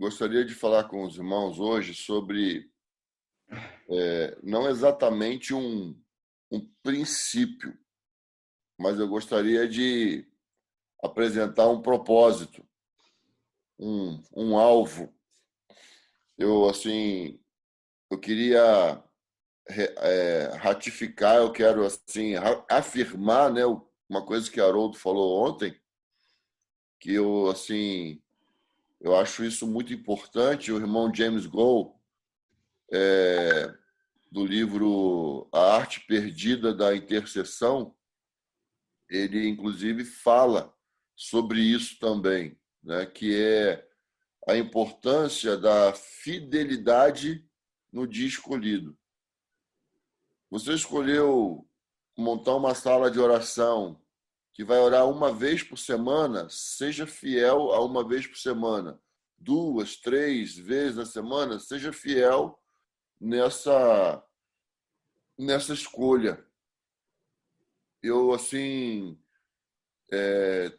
gostaria de falar com os irmãos hoje sobre, não exatamente um princípio, mas eu gostaria de apresentar um propósito, um alvo. Eu queria ratificar, eu quero assim afirmar, né, uma coisa que Haroldo falou ontem, que eu acho isso muito importante. O irmão James Goll, do livro A Arte Perdida da Intercessão, ele inclusive fala sobre isso também, né? Que é a importância da fidelidade no dia escolhido. Você escolheu montar uma sala de oração que vai orar uma vez por semana, seja fiel a uma vez por semana. 2, 3 vezes na semana, seja fiel nessa escolha. Eu,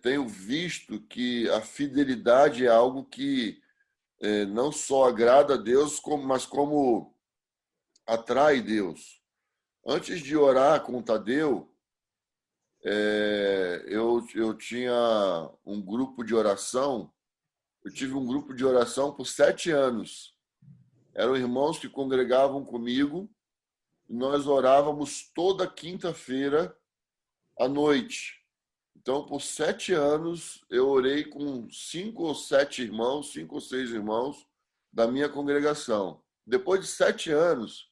tenho visto que a fidelidade é algo que não só agrada a Deus, mas como atrai Deus. Antes de orar com o Tadeu, eu tinha um grupo de oração. Eu tive um grupo de oração por 7 anos. Eram irmãos que congregavam comigo e nós orávamos toda quinta-feira à noite. Então, por 7 anos, eu orei com 5 ou 7 irmãos, 5 ou 6 irmãos da minha congregação. Depois de 7 anos,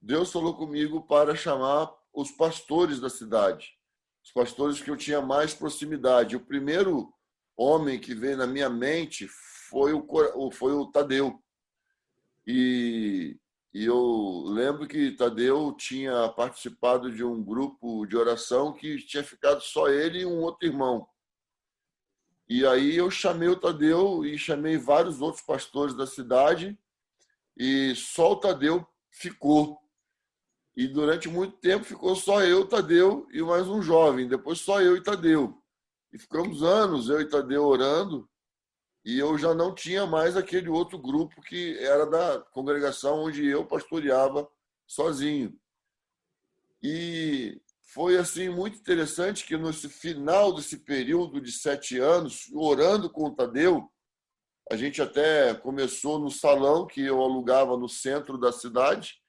Deus falou comigo para chamar os pastores da cidade, os pastores que eu tinha mais proximidade. O primeiro homem que veio na minha mente foi o Tadeu. E, e eu lembro que Tadeu tinha participado de um grupo de oração que tinha ficado só ele e um outro irmão. E aí eu chamei o Tadeu e chamei vários outros pastores da cidade e só o Tadeu ficou. E durante muito tempo ficou só eu, Tadeu e mais um jovem. Depois só eu e Tadeu. E ficamos anos, eu e Tadeu, orando. E eu já não tinha mais aquele outro grupo que era da congregação onde eu pastoreava sozinho. E foi assim muito interessante que no final desse período de 7 anos, orando com o Tadeu, a gente até começou no salão que eu alugava no centro da cidade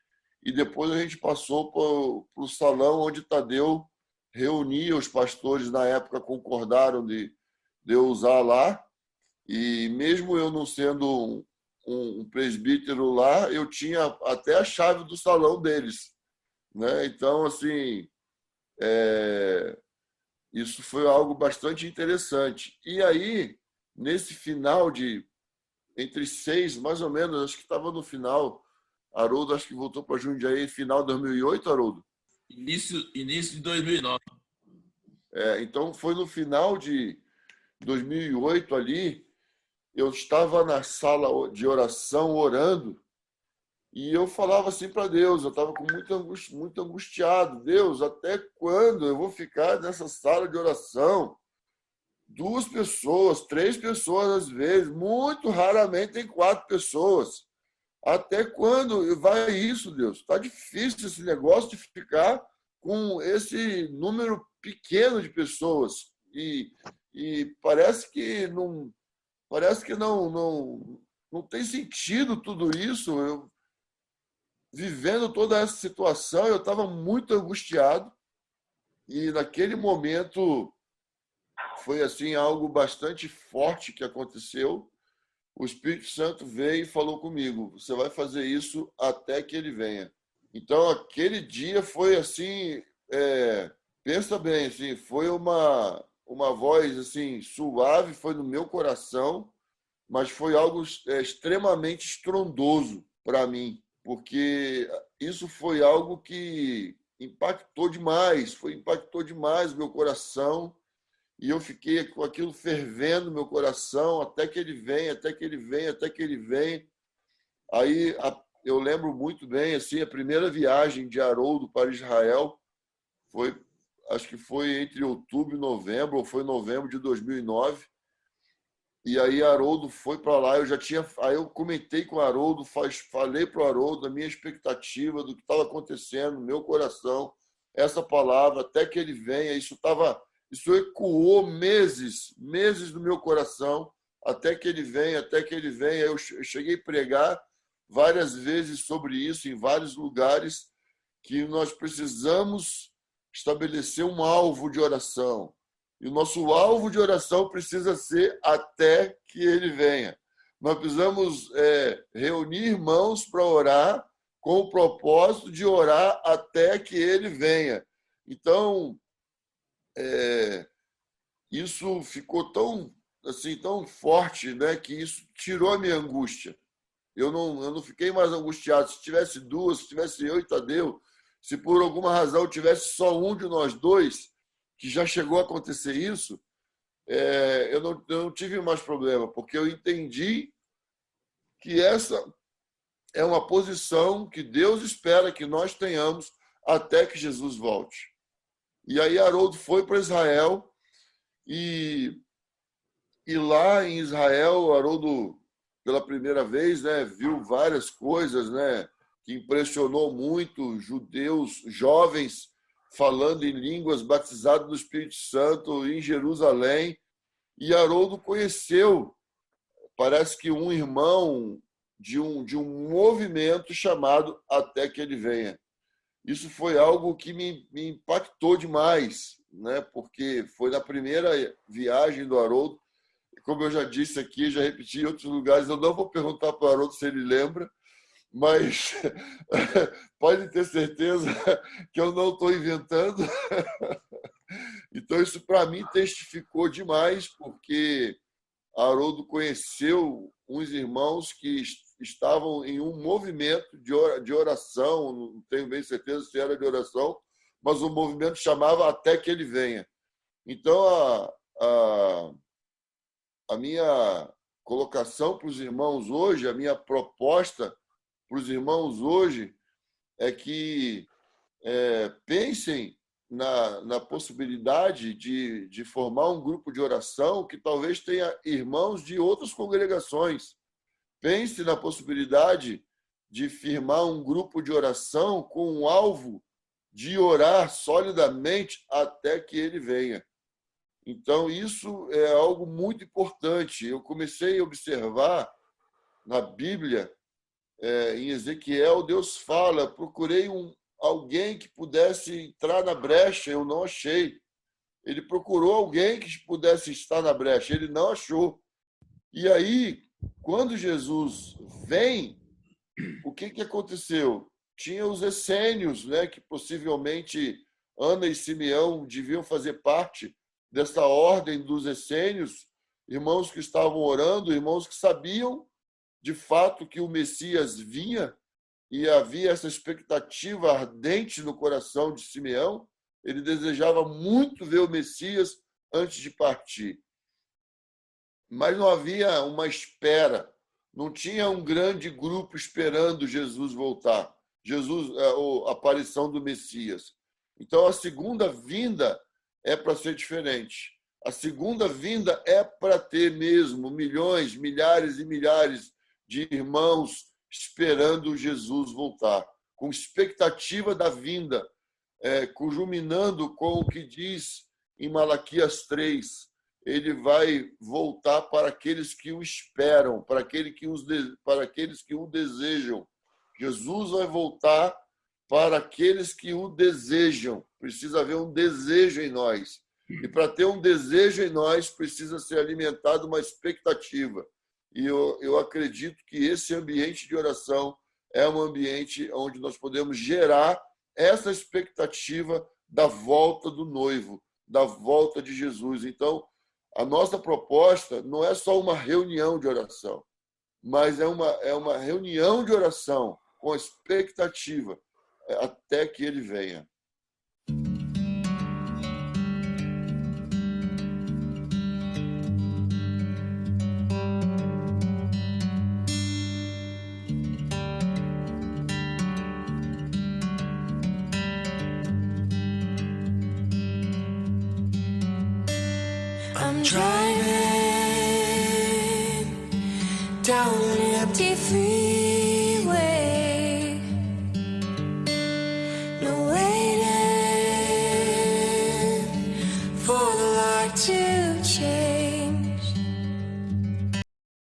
e depois a gente passou para o salão onde Tadeu reunia os pastores. Na época concordaram de eu usar lá, e mesmo eu não sendo um presbítero lá, eu tinha até a chave do salão deles, né? Então, é, isso foi algo bastante interessante. E aí, nesse final entre 6, mais ou menos, acho que estava no final, Haroldo acho que voltou para Jundiaí final de 2008, Haroldo. Início de 2009. Então, foi no final de 2008 ali, eu estava na sala de oração orando e eu falava assim para Deus, eu estava com muito angustiado. Deus, até quando eu vou ficar nessa sala de oração? 2 pessoas, 3 pessoas às vezes, muito raramente tem 4 pessoas. Até quando vai isso, Deus? Está difícil esse negócio de ficar com esse número pequeno de pessoas. E parece que não tem sentido tudo isso. Eu, vivendo toda essa situação, eu estava muito angustiado e naquele momento foi assim algo bastante forte que aconteceu. O Espírito Santo veio e falou comigo: você vai fazer isso até que ele venha. Então aquele dia foi assim, pensa bem, assim, foi uma voz assim suave, foi no meu coração, mas foi algo extremamente estrondoso para mim, porque isso foi algo que impactou demais o meu coração, e eu fiquei com aquilo fervendo no meu coração, até que ele vem, até que ele vem, até que ele vem. Aí eu lembro muito bem, assim, a primeira viagem de Haroldo para Israel foi, acho que foi entre outubro e novembro, ou foi novembro de 2009. E aí Haroldo foi para lá, aí eu comentei com o Haroldo, falei para o Haroldo a minha expectativa do que estava acontecendo no meu coração, essa palavra, até que ele venha. Isso ecoou meses no meu coração, até que ele venha, até que ele venha. Eu cheguei a pregar várias vezes sobre isso em vários lugares, que nós precisamos estabelecer um alvo de oração. E o nosso alvo de oração precisa ser até que ele venha. Nós precisamos reunir irmãos para orar com o propósito de orar até que ele venha. Então, isso ficou tão forte, né, que isso tirou a minha angústia. Eu não fiquei mais angustiado. Se tivesse duas, se tivesse eu e Tadeu, se por alguma razão tivesse só um de nós dois, que já chegou a acontecer isso, eu não tive mais problema, porque eu entendi que essa é uma posição que Deus espera que nós tenhamos até que Jesus volte. E aí Haroldo foi para Israel e lá em Israel, Haroldo, pela primeira vez, né, viu várias coisas, né, que impressionou muito, judeus jovens falando em línguas, batizados no Espírito Santo em Jerusalém. E Haroldo conheceu, parece que um irmão de um movimento chamado Até que Ele Venha. Isso foi algo que me impactou demais, né? Porque foi na primeira viagem do Haroldo. Como eu já disse aqui, já repeti em outros lugares, eu não vou perguntar para o Haroldo se ele lembra, mas pode ter certeza que eu não estou inventando. Então, isso para mim testificou demais, porque Haroldo conheceu uns irmãos que estavam em um movimento de oração, não tenho bem certeza se era de oração, mas o movimento chamava Até que Ele Venha. Então, a minha colocação para os irmãos hoje, a minha proposta para os irmãos hoje é que pensem na possibilidade de formar um grupo de oração que talvez tenha irmãos de outras congregações. Pense na possibilidade de firmar um grupo de oração com o alvo de orar solidamente até que ele venha. Então, isso é algo muito importante. Eu comecei a observar na Bíblia, em Ezequiel, Deus fala, procurei alguém que pudesse entrar na brecha, eu não achei. Ele procurou alguém que pudesse estar na brecha, ele não achou. E aí, quando Jesus vem, o que aconteceu? Tinha os essênios, né, que possivelmente Ana e Simeão deviam fazer parte dessa ordem dos essênios, irmãos que estavam orando, irmãos que sabiam de fato que o Messias vinha, e havia essa expectativa ardente no coração de Simeão. Ele desejava muito ver o Messias antes de partir. Mas não havia uma espera, não tinha um grande grupo esperando Jesus voltar, a aparição do Messias. Então, a segunda vinda é para ser diferente. A segunda vinda é para ter mesmo milhões, milhares e milhares de irmãos esperando Jesus voltar, com expectativa da vinda, culminando com o que diz em Malaquias 3, ele vai voltar para aqueles que o esperam, para aqueles que o desejam. Jesus vai voltar para aqueles que o desejam. Precisa haver um desejo em nós. E para ter um desejo em nós, precisa ser alimentada uma expectativa. E eu acredito que esse ambiente de oração é um ambiente onde nós podemos gerar essa expectativa da volta do noivo, da volta de Jesus. Então, a nossa proposta não é só uma reunião de oração, mas é uma reunião de oração com expectativa até que ele venha. I'm driving down an empty freeway. No waiting for the light to